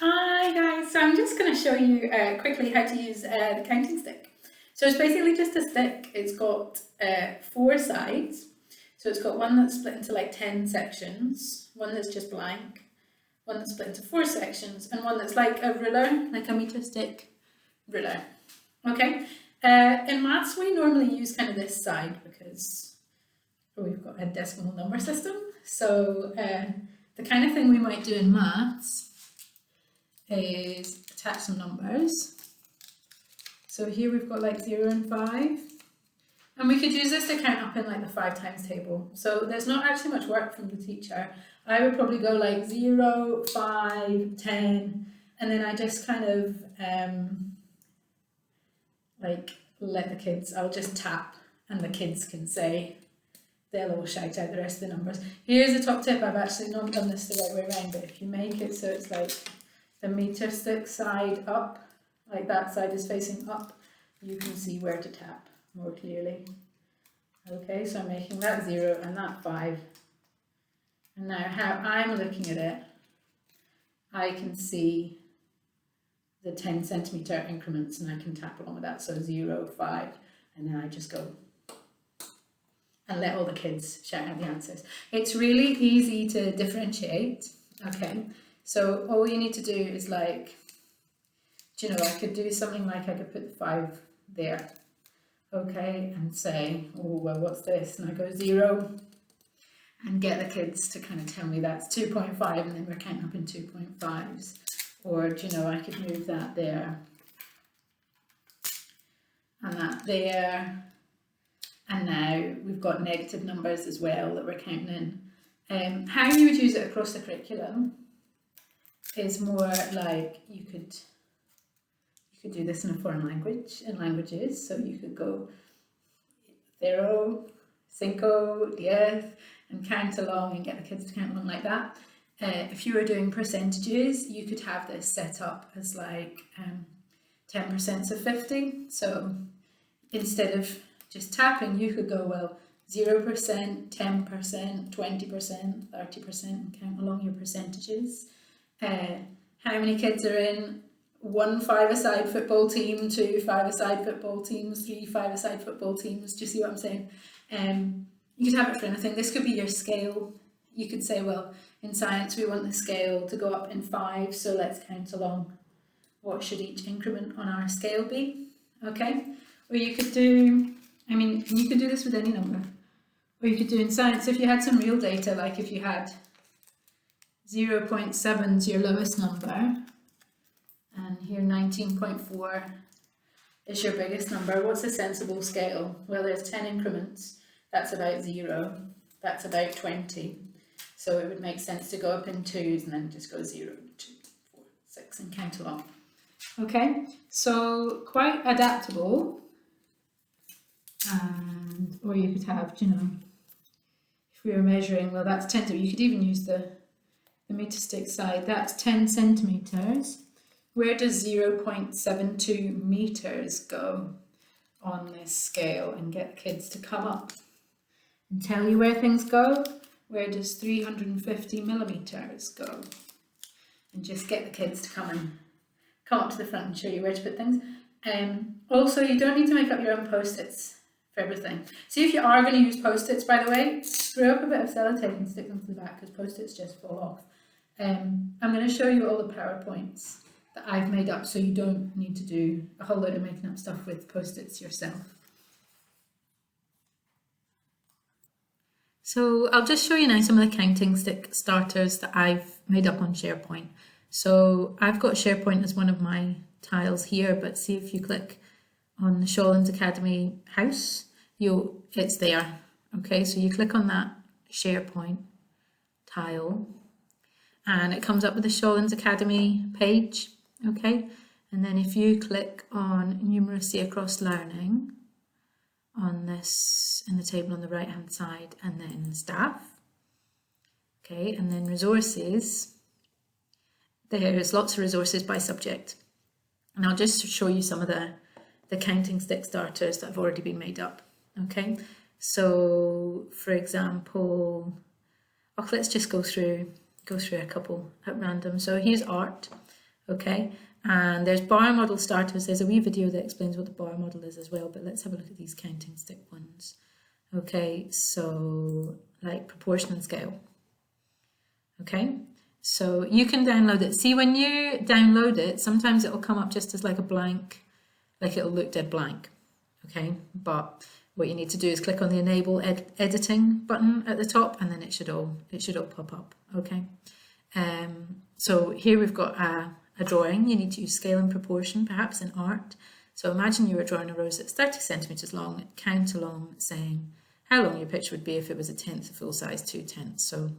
Hi guys, so I'm just going to show you quickly how to use the counting stick. So it's basically just a stick. It's got 4 sides. So it's got one that's split into like 10 sections, one that's just blank, one that's split into 4 sections, and one that's like a ruler, like a meter stick ruler. Okay, in maths we normally use kind of this side because we've got a decimal number system. So the kind of thing we might do in maths is attach some numbers. So here we've got like 0 and 5. And we could use this to count up in like the 5 times table. So there's not actually much work from the teacher. I would probably go like 0, 5, 10, and then I just kind of like let the kids, I'll just tap and the kids can say, they'll all shout out the rest of the numbers. Here's a top tip, I've actually not done this the right way around, but if you make it so it's like the meter stick side up, like that side is facing up, you can see where to tap more clearly. Okay, so I'm making that 0 and that 5. And now how I'm looking at it, I can see the 10 centimeter increments and I can tap along with that. So 0, 5, and then I just go and let all the kids shout out the answers. It's really easy to differentiate, okay? So all you need to do is like, do you know, I could do something like I could put the 5 there, okay, and say, oh, well, what's this? And I go 0 and get the kids to kind of tell me that's 2.5 and then we're counting up in 2.5s. Or, do you know, I could move that there and that there. And now we've got negative numbers as well that we're counting in. How you would use it across the curriculum is more like you could do this in a foreign language, in languages. So you could go 0, 5, 10, and count along and get the kids to count along like that. If you were doing percentages, you could have this set up as like 10% of 50. So instead of just tapping, you could go, well, 0%, 10%, 20%, 30%, and count along your percentages. How many kids are in 1 5-a-side football team, 2 5-a-side football teams, 3 5-a-side football teams? Do you see what I'm saying? You could have it for anything. This could be your scale. You could say, well, in science we want the scale to go up in 5, so let's count along. What should each increment on our scale be? Okay? Or you could do, I mean, you could do this with any number. Or you could do in science, if you had some real data, like if you had 0.7 is your lowest number, and here 19.4 is your biggest number. What's a sensible scale? Well, there's 10 increments. That's about 0. That's about 20. So it would make sense to go up in 2s and then just go 0, 2, 4, 6 and count along. Okay, so quite adaptable. And, or you could have, you know, if we were measuring, well, that's 10, you could even use the meter stick side, that's 10 centimeters. Where does 0.72 meters go on this scale? And get kids to come up and tell you where things go. Where does 350 millimeters go? And just get the kids to come up to the front and show you where to put things. Also, you don't need to make up your own post-its for everything. See, if you are going to use post-its, by the way, screw up a bit of sellotape and stick them to the back because post-its just fall off. I'm going to show you all the PowerPoints that I've made up so you don't need to do a whole load of making up stuff with post-its yourself. So I'll just show you now some of the counting stick starters that I've made up on SharePoint. So I've got SharePoint as one of my tiles here, but see if you click on the Shawlands Academy house, it's there. Okay, so you click on that SharePoint tile and it comes up with the Shawlands Academy page. Okay, and then if you click on numeracy across learning on this in the table on the right hand side and then staff, okay, and then resources, there's lots of resources by subject, and I'll just show you some of the counting stick starters that have already been made up. Okay, so for example, let's just go through a couple at random. So here's art, okay? And there's bar model starters. There's a wee video that explains what the bar model is as well, but let's have a look at these counting stick ones. Okay, so like proportion and scale. Okay, so you can download it. See, when you download it, sometimes it'll come up just as like a blank, like it'll look dead blank. Okay, but what you need to do is click on the enable editing button at the top, and then it should all pop up. Okay, so here we've got a drawing. You need to use scale and proportion, perhaps in art. So imagine you were drawing a rose that's 30 centimetres long, count along saying how long your picture would be if it was a tenth of full size, 2/10. So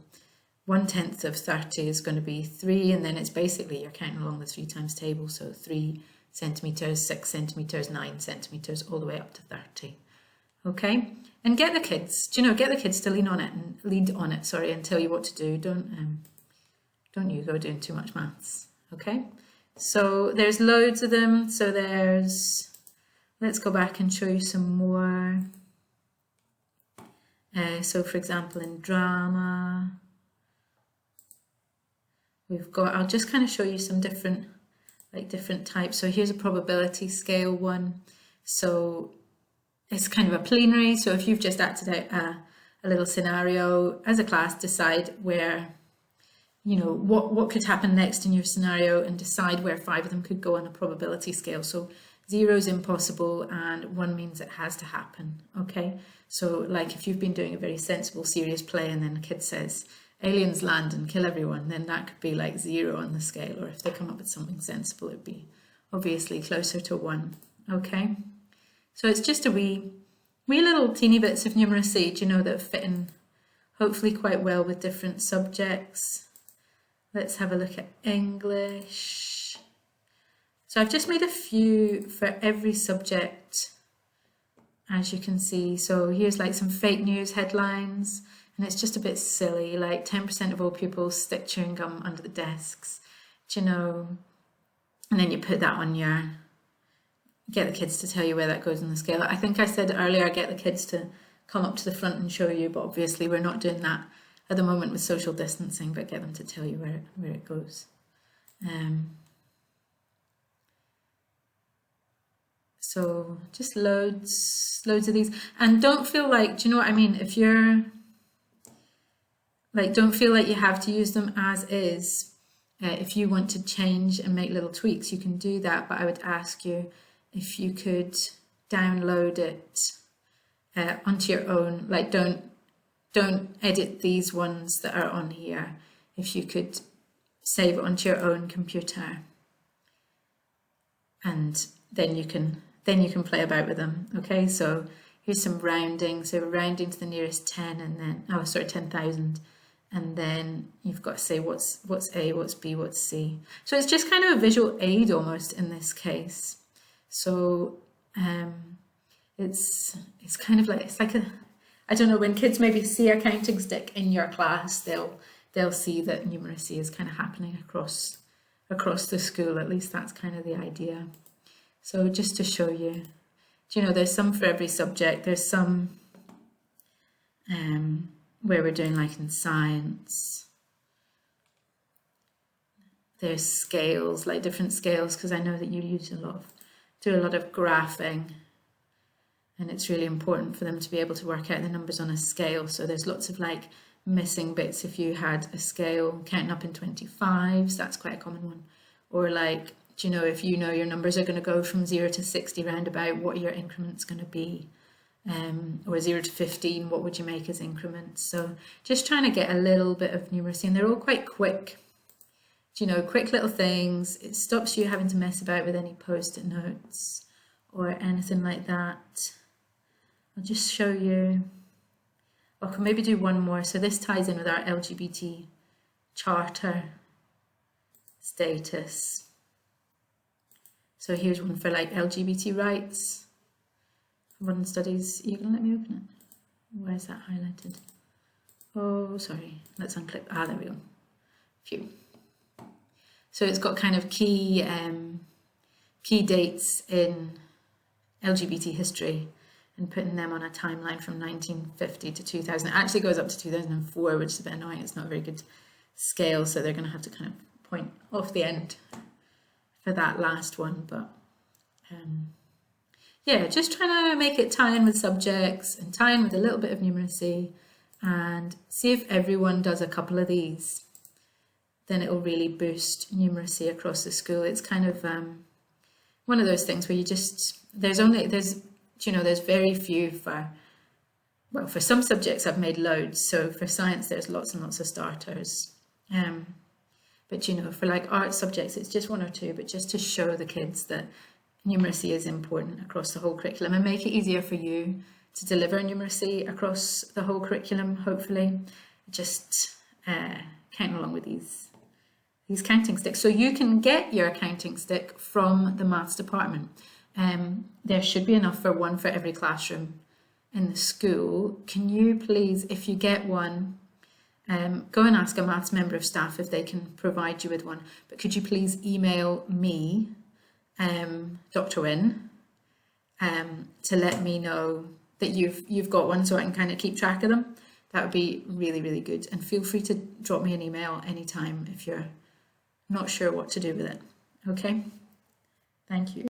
1/10 of 30 is going to be 3, and then it's basically you're counting along the 3 times table, so 3 centimetres, 6 centimetres, 9 centimetres, all the way up to 30. Okay, and get the kids, get the kids to lead on it and tell you what to do. Don't you go doing too much maths. Okay, so there's loads of them. So let's go back and show you some more. So for example, in drama, I'll just kind of show you some different types. So here's a probability scale one. So it's kind of a plenary. So if you've just acted out a little scenario, as a class, decide where, what could happen next in your scenario, and decide where 5 of them could go on a probability scale. So 0 is impossible and 1 means it has to happen. Okay, so like if you've been doing a very sensible, serious play and then a kid says, aliens land and kill everyone, then that could be like 0 on the scale. Or if they come up with something sensible, it'd be obviously closer to 1. Okay, so it's just a wee little teeny bits of numeracy, that fit in hopefully quite well with different subjects. Let's have a look at English. So I've just made a few for every subject, as you can see. So here's like some fake news headlines. And it's just a bit silly, like 10% of all pupils stick chewing gum under the desks, and then you put that on get the kids to tell you where that goes on the scale. I think I said earlier, get the kids to come up to the front and show you, but obviously we're not doing that at the moment with social distancing, but get them to tell you where it goes. So just loads of these. And don't feel like, do you know what I mean? If you're don't feel like you have to use them as is. If you want to change and make little tweaks, you can do that. But I would ask you if you could download it onto your own. Like don't edit these ones that are on here. If you could save it onto your own computer, and then you can play about with them. Okay, so here's some rounding. So we're rounding to the nearest 10, and then 10,000. And then you've got to say what's A, what's B, what's C. So it's just kind of a visual aid almost in this case. So it's kind of like, it's like I don't know, when kids maybe see a counting stick in your class, they'll see that numeracy is kind of happening across the school. At least that's kind of the idea. So just to show you, there's some for every subject. There's some where we're doing like in science. There's scales, like different scales, because I know that you do a lot of graphing, and it's really important for them to be able to work out the numbers on a scale. So there's lots of like missing bits. If you had a scale counting up in 25s, that's quite a common one. Or like, if your numbers are going to go from 0 to 60 roundabout, what are your increments going to be? Or 0 to 15, what would you make as increments? So just trying to get a little bit of numeracy, and they're all quite quick, quick little things. It stops you having to mess about with any post-it notes or anything like that. I'll just show you. I can maybe do one more. So this ties in with our LGBT charter status. So here's one for like LGBT rights. Modern studies. Are you going to let me open it? Why is that highlighted? Oh, sorry. Let's unclip. There we go. Phew. So it's got kind of key dates in LGBT history, and putting them on a timeline from 1950 to 2000. It actually goes up to 2004, which is a bit annoying. It's not a very good scale, so they're going to have to kind of point off the end for that last one, but yeah, just trying to make it tie in with subjects and tie in with a little bit of numeracy, and see if everyone does a couple of these, then it will really boost numeracy across the school. It's kind of one of those things where you just, there's very few for some subjects I've made loads. So for science, there's lots and lots of starters. But for like art subjects, it's just one or two, but just to show the kids that numeracy is important across the whole curriculum and make it easier for you to deliver numeracy across the whole curriculum, hopefully. Just counting along with these counting sticks. So you can get your counting stick from the maths department. There should be enough for one for every classroom in the school. Can you please, if you get one, go and ask a maths member of staff if they can provide you with one. But could you please email me, Dr. Wynne, to let me know that you've got one, so I can kind of keep track of them. That would be really, really good. And feel free to drop me an email anytime if you're not sure what to do with it. Okay? Thank you.